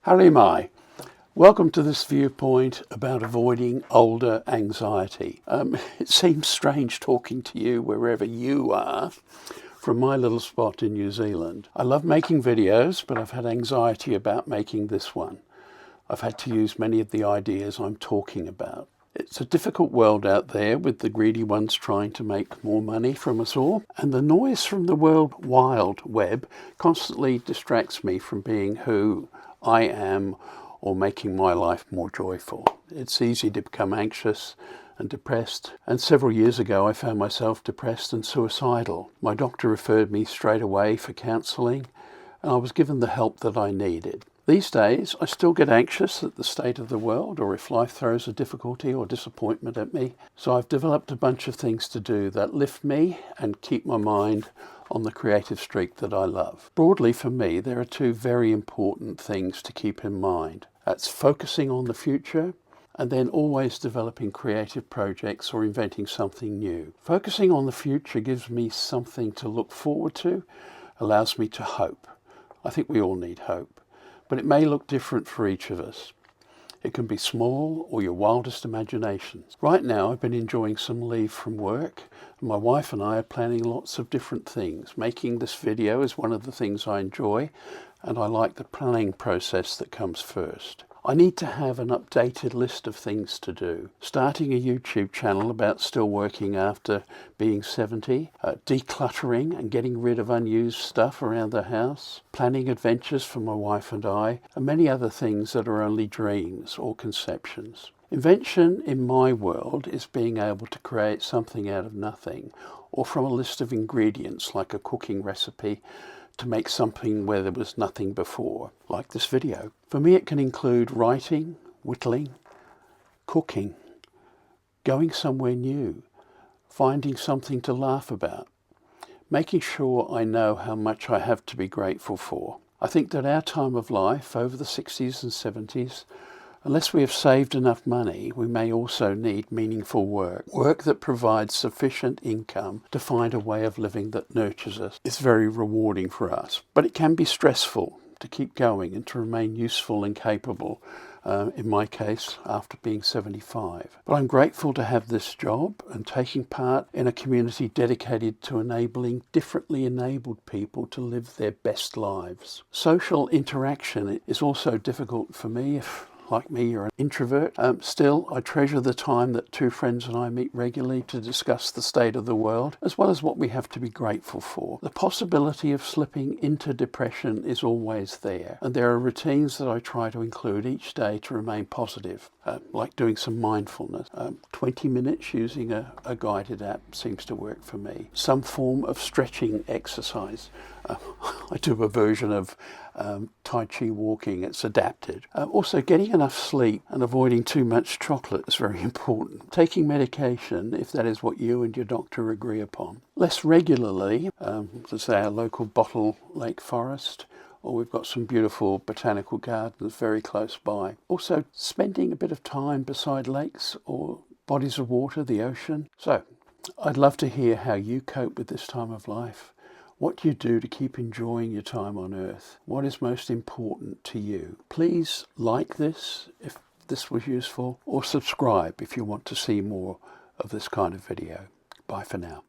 Howdy my. Welcome to this viewpoint about avoiding older anxiety. It seems strange talking to you wherever you are from my little spot in New Zealand. I love making videos, but I've had anxiety about making this one. I've had to use many of the ideas I'm talking about. It's a difficult world out there with the greedy ones trying to make more money from us all, and the noise from the World Wide Web constantly distracts me from being who I am or making my life more joyful. It's easy to become anxious and depressed, and several years ago I found myself depressed and suicidal. My doctor referred me straight away for counselling, and I was given the help that I needed. These days, I still get anxious at the state of the world or if life throws a difficulty or disappointment at me. So I've developed a bunch of things to do that lift me and keep my mind on the creative streak that I love. Broadly for me, there are two very important things to keep in mind. That's focusing on the future and then always developing creative projects or inventing something new. Focusing on the future gives me something to look forward to, allows me to hope. I think we all need hope. But it may look different for each of us. It can be small or your wildest imaginations. Right now I've been enjoying some leave from work, and my wife and I are planning lots of different things. Making this video is one of the things I enjoy, and I like the planning process that comes first. I need to have an updated list of things to do. Starting a YouTube channel about still working after being 70, decluttering and getting rid of unused stuff around the house, planning adventures for my wife and I, and many other things that are only dreams or conceptions. Invention in my world is being able to create something out of nothing or from a list of ingredients like a cooking recipe to make something where there was nothing before, like this video. For me, it can include writing, whittling, cooking, going somewhere new, finding something to laugh about, making sure I know how much I have to be grateful for. I think that our time of life, over the 60s and 70s, unless we have saved enough money, we may also need meaningful work. Work that provides sufficient income to find a way of living that nurtures us. It's very rewarding for us, but it can be stressful to keep going and to remain useful and capable, in my case, after being 75. But I'm grateful to have this job and taking part in a community dedicated to enabling differently enabled people to live their best lives. Social interaction is also difficult for me if, like me, you're an introvert. Still, I treasure the time that two friends and I meet regularly to discuss the state of the world, as well as what we have to be grateful for. The possibility of slipping into depression is always there, and there are routines that I try to include each day to remain positive, like doing some mindfulness. 20 minutes using a guided app seems to work for me. Some form of stretching exercise. I do a version of Tai Chi walking. It's adapted. Also, getting enough sleep and avoiding too much chocolate is very important. Taking medication, if that is what you and your doctor agree upon. Less regularly, to say our local Bottle Lake Forest, or we've got some beautiful botanical gardens very close by. Also, spending a bit of time beside lakes or bodies of water, the ocean. So, I'd love to hear how you cope with this time of life. What do you do to keep enjoying your time on Earth? What is most important to you? Please like this if this was useful, or subscribe if you want to see more of this kind of video. Bye for now.